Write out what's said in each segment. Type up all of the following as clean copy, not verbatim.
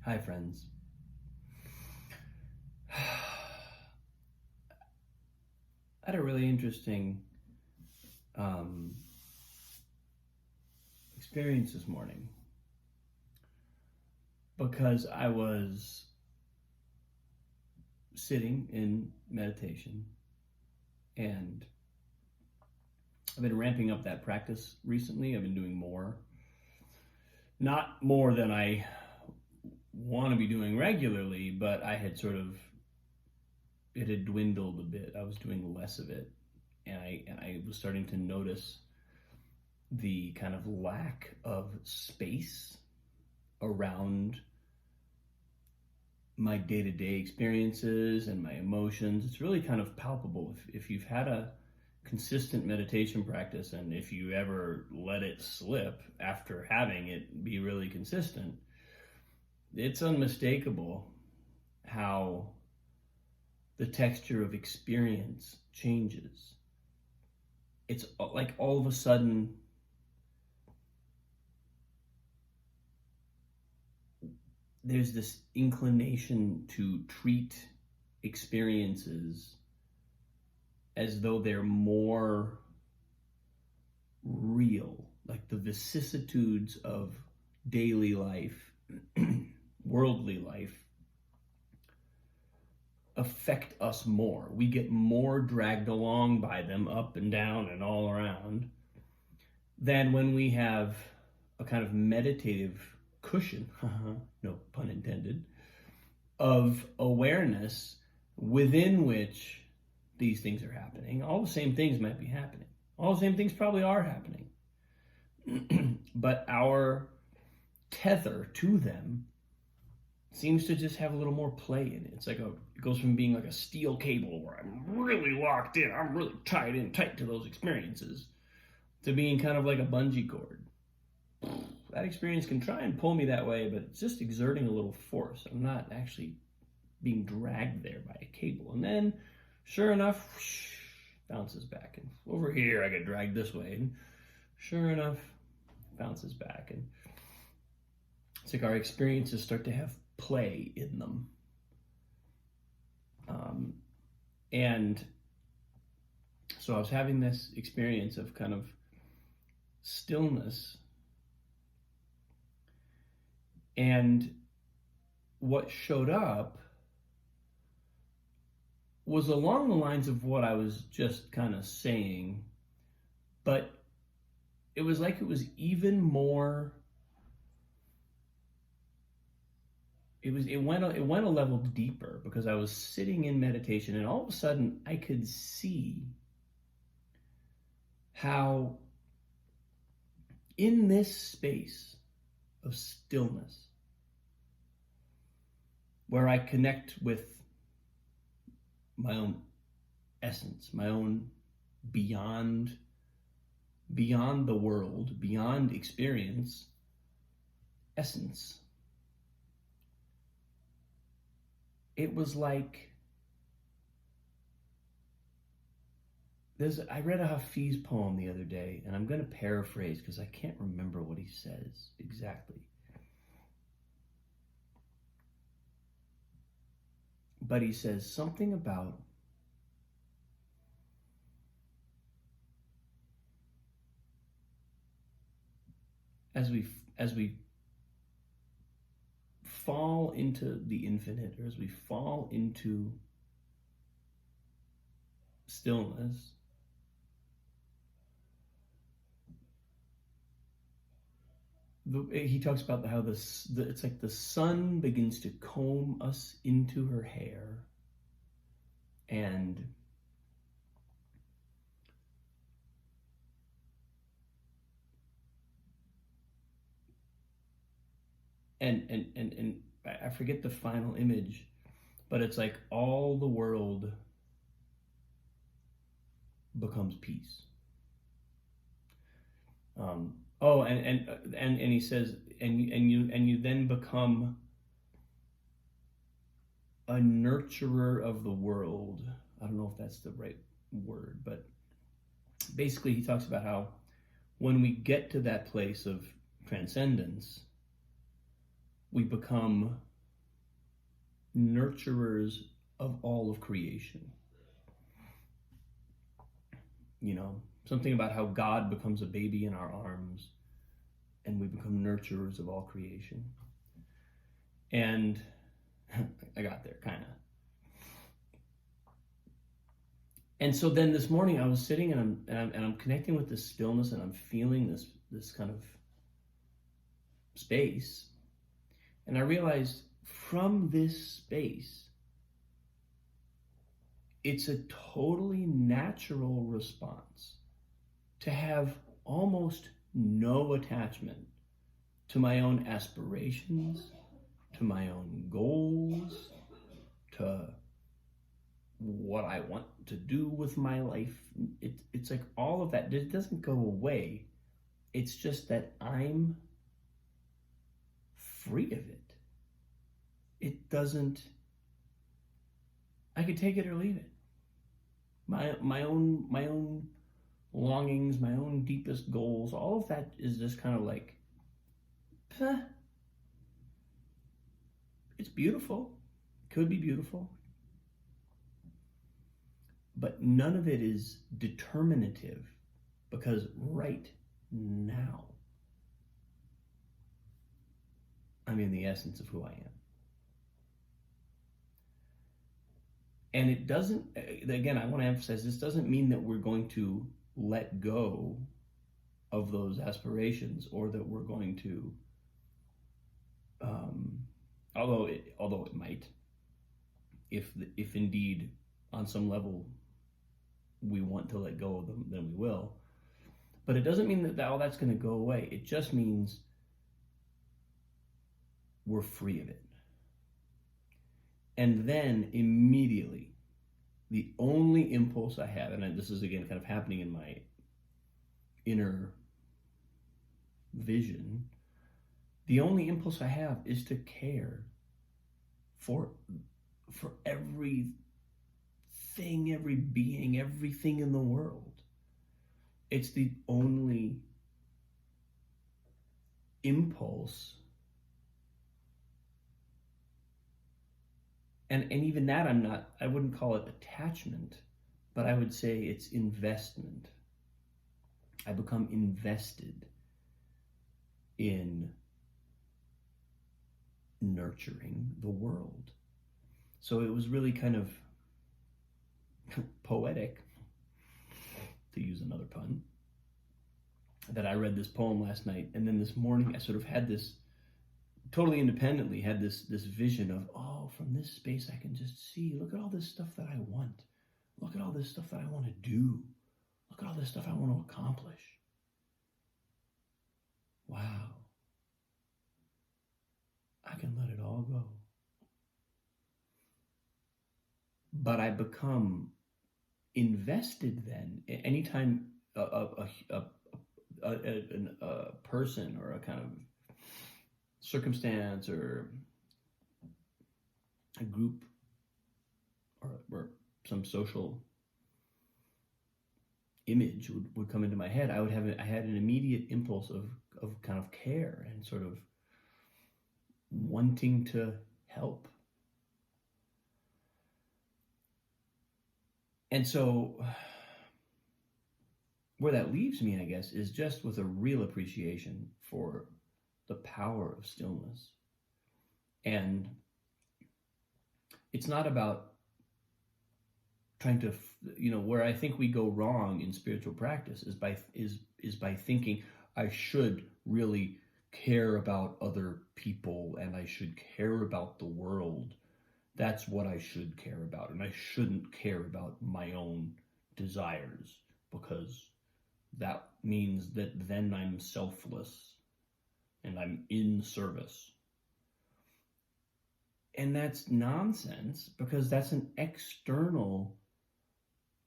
Hi, friends. I had a really interesting experience this morning because I was sitting in meditation, and I've been ramping up that practice recently. I've been doing more. Not more than I want to be doing regularly, but it had dwindled a bit. I was doing less of it, and I was starting to notice the kind of lack of space around my day-to-day experiences and my emotions. It's really kind of palpable. If you've had a consistent meditation practice, and if you ever let it slip after having it be really consistent, it's unmistakable how the texture of experience changes. It's like all of a sudden there's this inclination to treat experiences as though they're more real, like the vicissitudes of daily life, worldly life, affect us more. We get more dragged along by them, up and down and all around, than when we have a kind of meditative cushion, no pun intended, of awareness within which these things are happening. All the same things might be happening. All the same things probably are happening. But our tether to them seems to just have a little more play in it. It goes from being like a steel cable where I'm really locked in, I'm really tied in tight to those experiences, to being kind of like a bungee cord. That experience can try and pull me that way, but it's just exerting a little force. I'm not actually being dragged there by a cable. And then, sure enough, bounces back. And over here, I get dragged this way. And sure enough, bounces back. And it's like our experiences start to have play in them. And so I was having this experience of kind of stillness. And what showed up was along the lines of what I was just kind of saying, but it was like it was even more. It went a level deeper, because I was sitting in meditation, and all of a sudden I could see how in this space of stillness, where I connect with my own essence, my own beyond the world, beyond experience, essence. It was like I read a Hafiz poem the other day, and I'm going to paraphrase because I can't remember what he says exactly. But he says something about as we fall into the infinite, or as we fall into stillness, he talks about how it's like the sun begins to comb us into her hair, and I forget the final image, but it's like all the world becomes peace. And he says, and you then become a nurturer of the world. I don't know if that's the right word, but basically he talks about how when we get to that place of transcendence, we become nurturers of all of creation. Something about how God becomes a baby in our arms and we become nurturers of all creation. And I got there, kind of. And so then this morning I was sitting and I'm connecting with this stillness, and I'm feeling this kind of space. And I realized from this space, it's a totally natural response to have almost no attachment to my own aspirations, to my own goals, to what I want to do with my life. It's like all of that, it doesn't go away. It's just that I'm free of it. It doesn't, I could take it or leave it. My own longings, my own deepest goals, all of that is just kind of like, it's beautiful. It could be beautiful. But none of it is determinative, because right now, I'm in the essence of who I am. And it doesn't, again, I want to emphasize, this doesn't mean that we're going to let go of those aspirations, or that we're going to, although it might, if indeed on some level we want to let go of them, then we will. But it doesn't mean that all that's going to go away. It just means we're free of it. And then immediately, the only impulse I have, and this is again kind of happening in my inner vision, the only impulse I have is to care for everything, every being, everything in the world. It's the only impulse. And even that I wouldn't call it attachment, but I would say it's investment. I become invested in nurturing the world. So it was really kind of poetic, to use another pun, that I read this poem last night, and then this morning I sort of had this, totally independently, had this vision of, from this space I can just see, look at all this stuff that I want. Look at all this stuff that I want to do. Look at all this stuff I want to accomplish. Wow. I can let it all go. But I become invested then. Anytime a person or a kind of circumstance or a group or some social image would come into my head, I had an immediate impulse of kind of care and sort of wanting to help. And so where that leaves me, I guess, is just with a real appreciation for the power of stillness. And it's not about trying to, where I think we go wrong in spiritual practice is by thinking I should really care about other people and I should care about the world. That's what I should care about. And I shouldn't care about my own desires, because that means that then I'm selfless and I'm in service. And that's nonsense, because that's an external,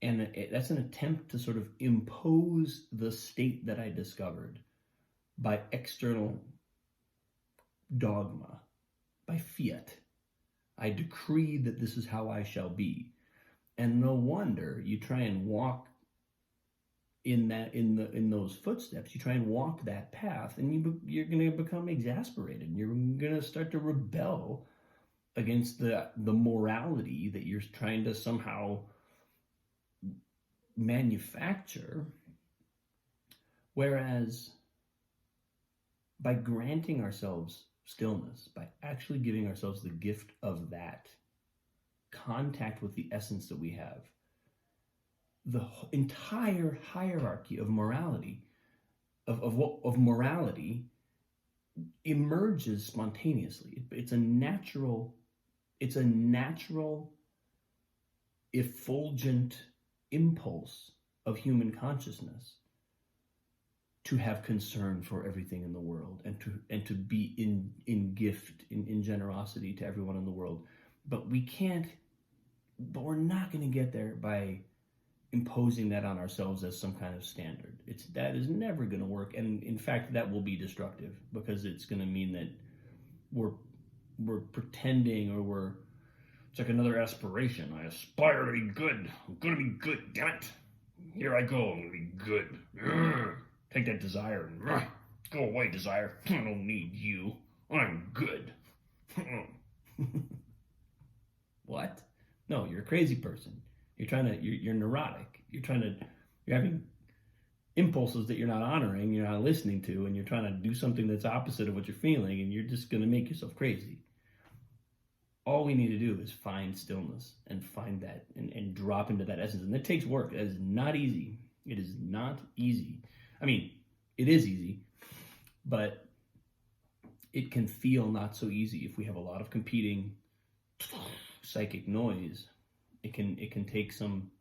and that's an attempt to sort of impose the state that I discovered by external dogma, by fiat. I decree that this is how I shall be. And no wonder you try and walk in those footsteps. You try and walk that path, and you're going to become exasperated. You're going to start to rebel against the morality that you're trying to somehow manufacture. Whereas by granting ourselves stillness, by actually giving ourselves the gift of that contact with the essence that we have, the entire hierarchy of morality, of morality, emerges spontaneously. It's a natural, effulgent impulse of human consciousness to have concern for everything in the world, and to be in gift, in generosity to everyone in the world. But we're not going to get there by imposing that on ourselves as some kind of standard. That is never going to work, and in fact that will be destructive, because it's going to mean that we're pretending, or it's like another aspiration. I aspire to be good. I'm going to be good. Damn it! Here I go. I'm going to be good. Urgh. Take that desire. Go away, desire. I don't need you. I'm good. What? No, you're a crazy person. You're neurotic. You're having impulses that you're not honoring, you're not listening to, and you're trying to do something that's opposite of what you're feeling, and you're just going to make yourself crazy. All we need to do is find stillness and find that, and drop into that essence. And it takes work. It is not easy. It is not easy. I mean, it is easy, but it can feel not so easy if we have a lot of competing psychic noise. It can take some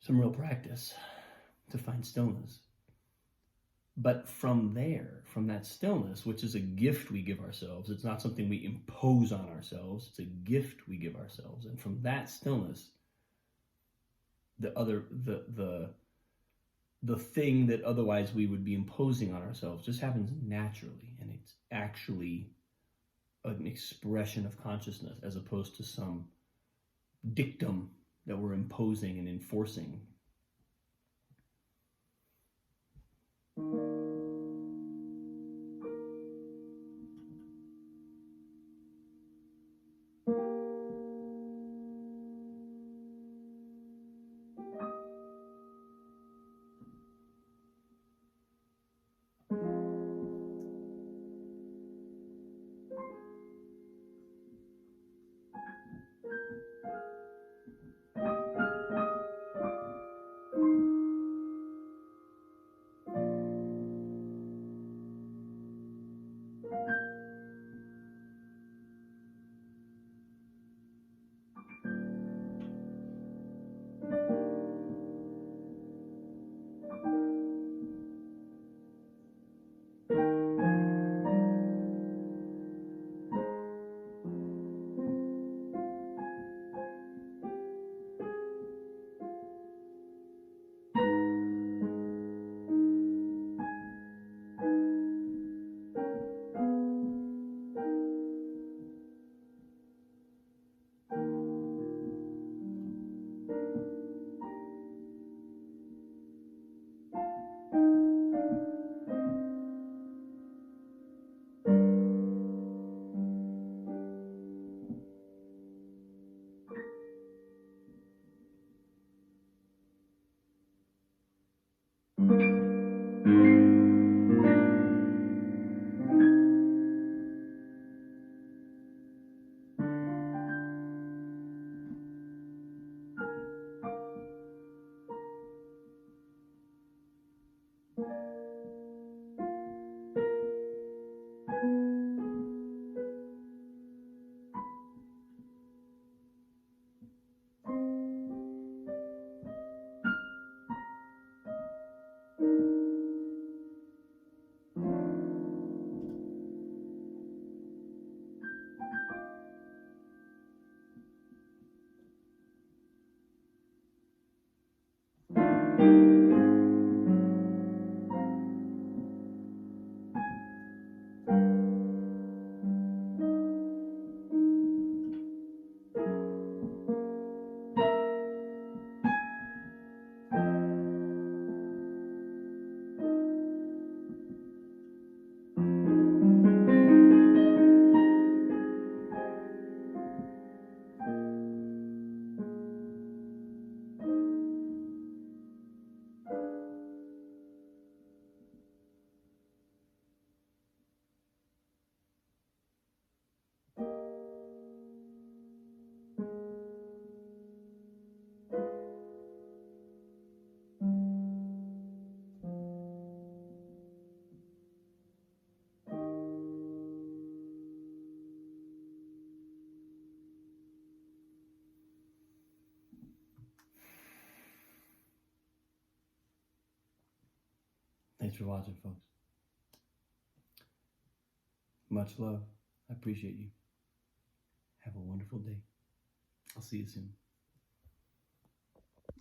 real practice to find stillness. But from that stillness, which is a gift we give ourselves, it's not something we impose on ourselves, it's a gift we give ourselves. And from that stillness, the thing that otherwise we would be imposing on ourselves just happens naturally, and it's actually an expression of consciousness, as opposed to some dictum that we're imposing and enforcing. Thanks for watching, folks. Much love. I appreciate you. Have a wonderful day. I'll see you soon.